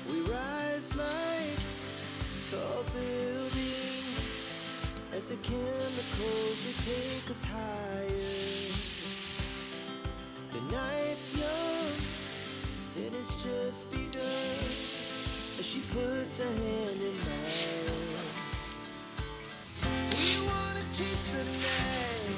We rise like tall buildings as the chemicals they take us higher. The night's young and it's just begun as she puts her hand in mine. We wanna chase the night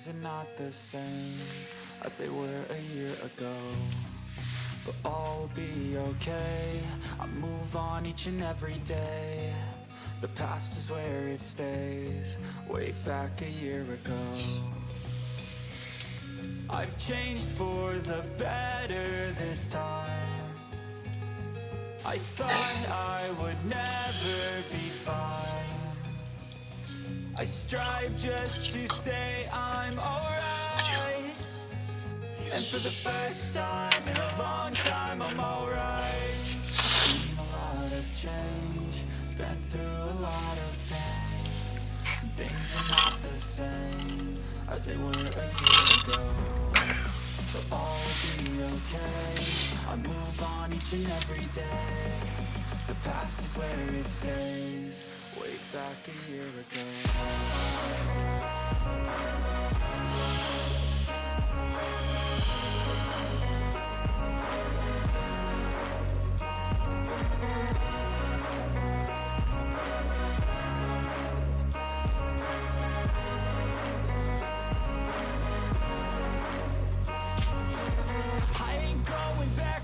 things are not the same as they were a year ago, but all will be okay. I move on each and every day. The past is where it stays, way back a year ago. I've changed for the better this time. I thought I would never be fine. I strive just to say I'm alright. And for the first time in a long time, I'm alright. Seen a lot of change, been through a lot of pain. Some things are not the same as they were a year ago, but all will be okay. I move on each and every day. The past is where it stays, way back a year ago.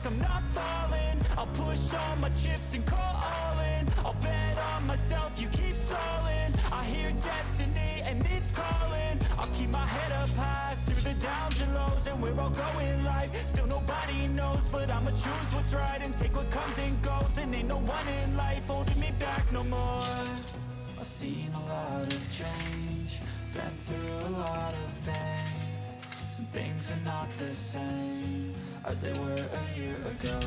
I'm not falling. I'll push all my chips and call all in. I'll bet on myself, you keep stalling. I hear destiny and it's calling. I'll keep my head up high through the downs and lows, and we're all going live. Still nobody knows, but I'ma choose what's right and take what comes and goes. And ain't no one in life holding me back no more. I've seen a lot of change, been through a lot of pain. Some things are not the same as they were a year ago,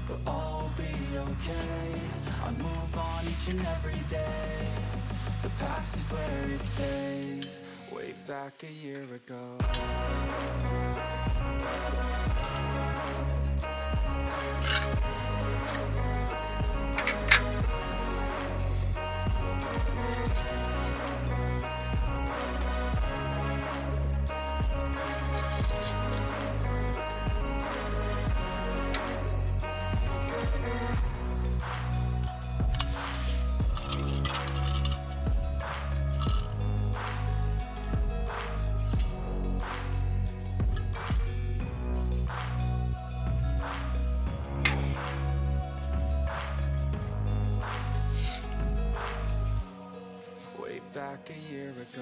but all will be okay. I move on each and every day. The past is where it stays, way back a year ago. Back a year ago.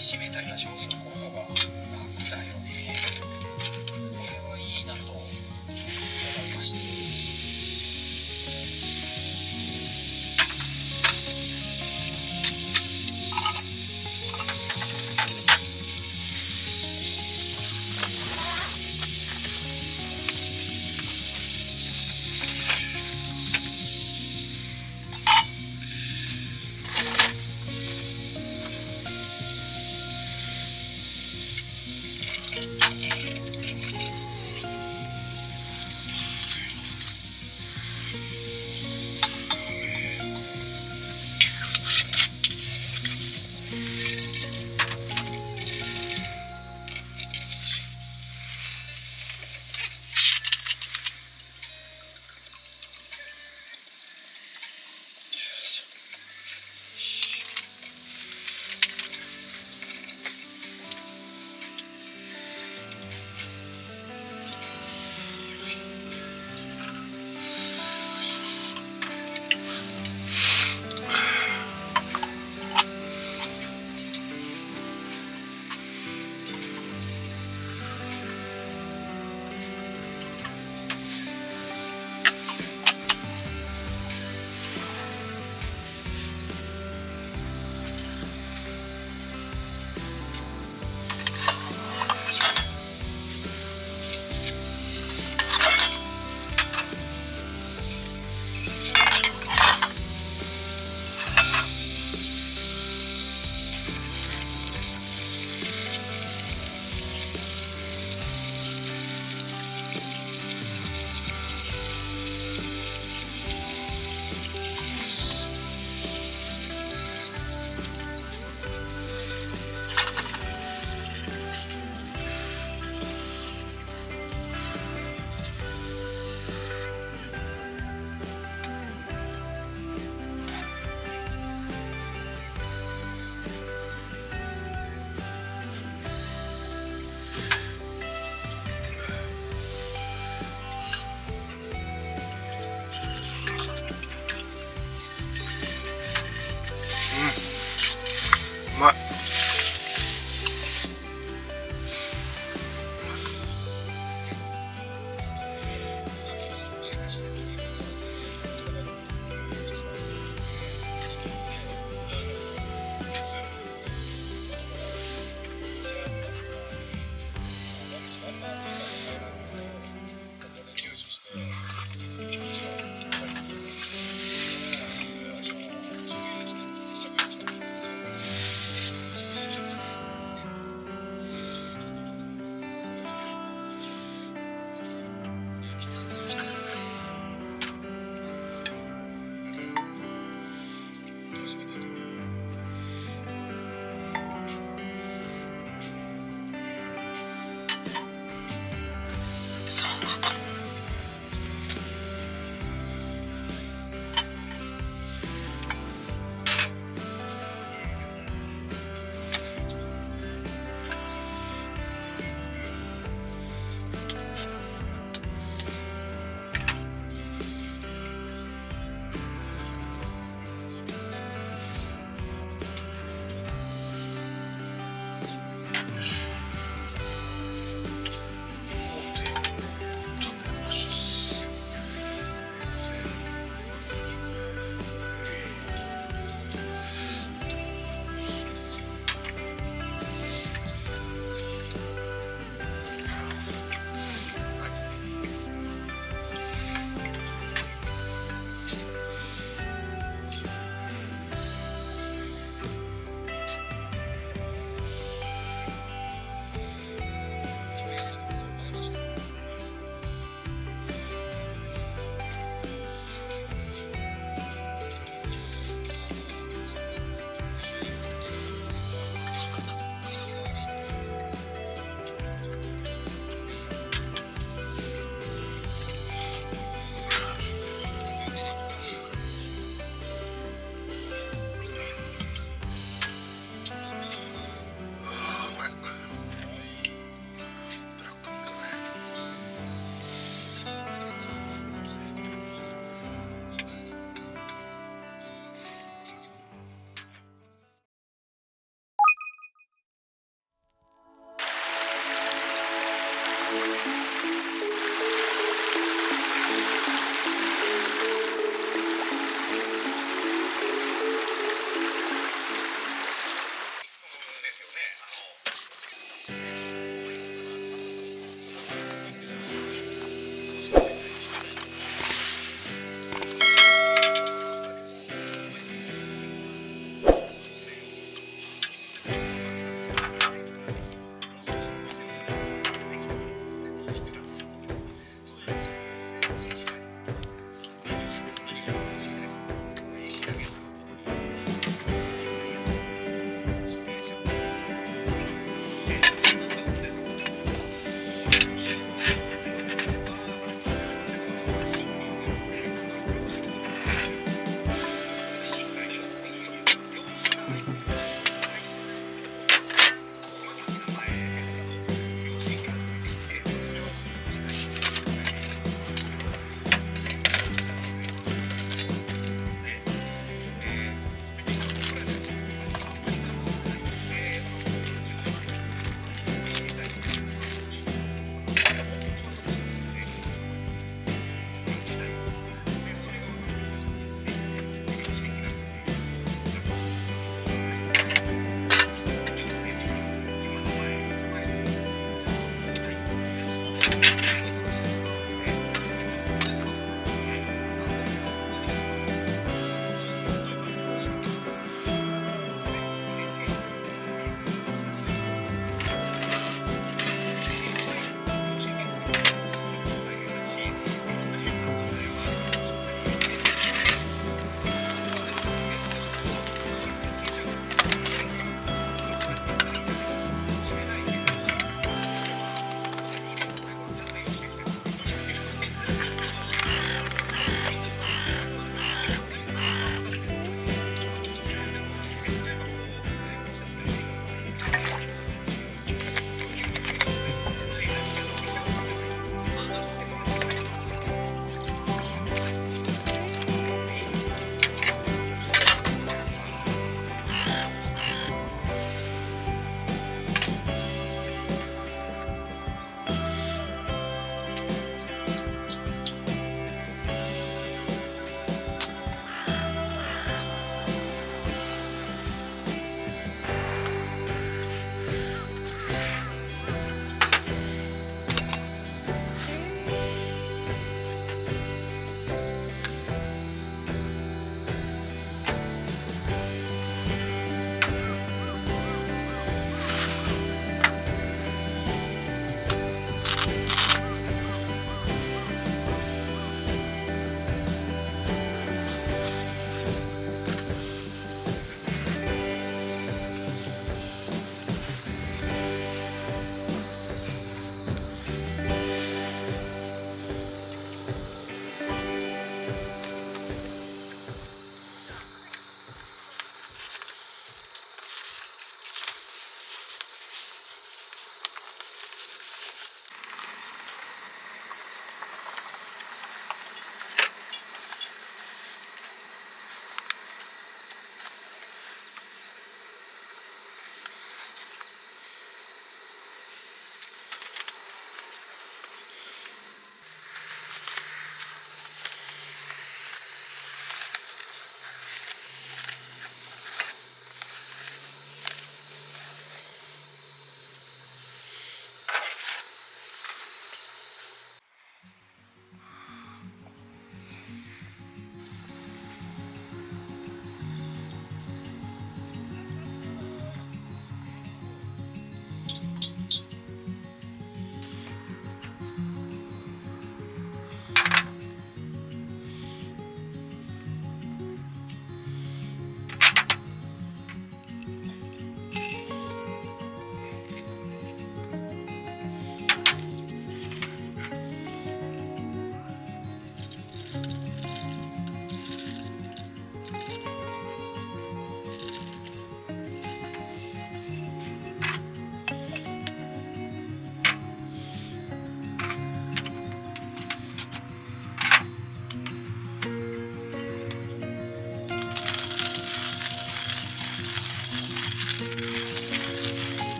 閉めたりは正直この方が楽だよね。これはいいなと思いました。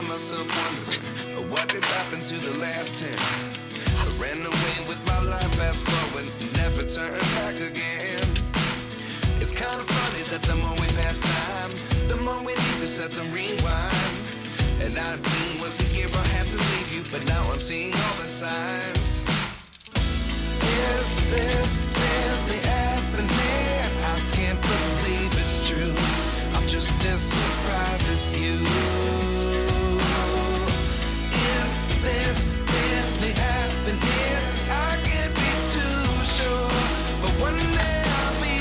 find myself wondering what did happen to the last 10. I ran away with my life, fast forward, never turn back again. It's kind of funny that the more we pass time, the more we need to set the rewind. And 19 was the year I had to leave you, but now I'm seeing all the signs. Is this really happening? I can't believe it's true. I'm just as surprised as you. Is this really happening? I can't be too sure, but one day I'll be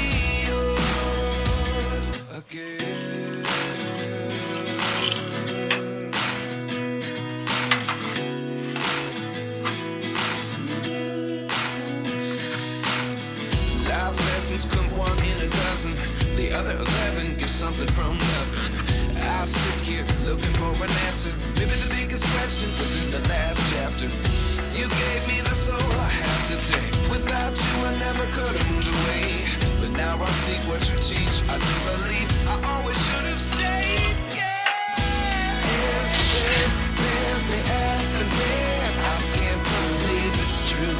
yours again. Life lessons come one in a dozen. The other 11 get something from nothing. I sit here looking for an answer. Maybe the biggest question was in the last chapter. You gave me the soul I have today. Without you I never could have moved away. But now I see what you teach. I do believe I always should have stayed. Yeah. Is this really happening? I can't believe it's true.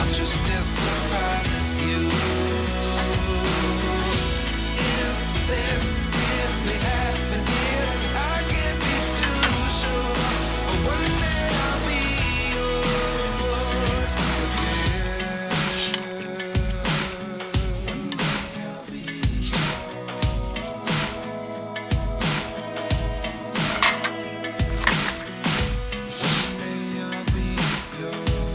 I'm just as surprised as you. Is this really happening? I can't be too sure, but one day I'll be yours again. One day I'll be One day I'll be yours.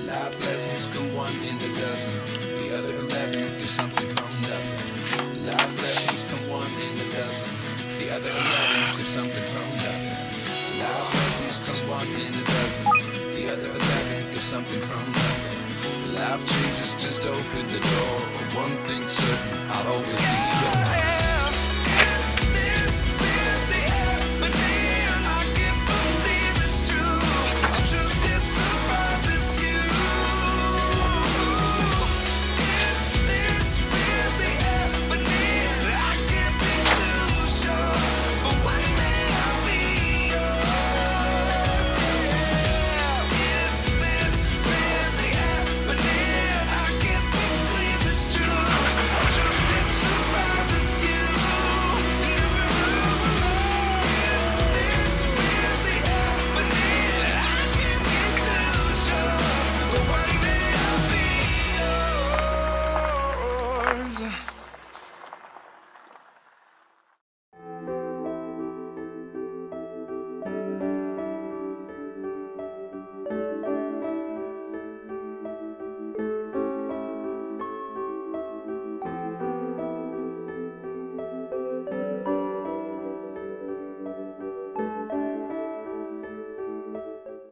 Life lessons come one in a dozen. The other 11 get something from nothing. Life lessons come one in a dozen. The other 11 get something from nothing. Life lessons come one in a dozen. The other 11 get something from nothing. Life changes just open the door. One thing's certain, I'll always be yours.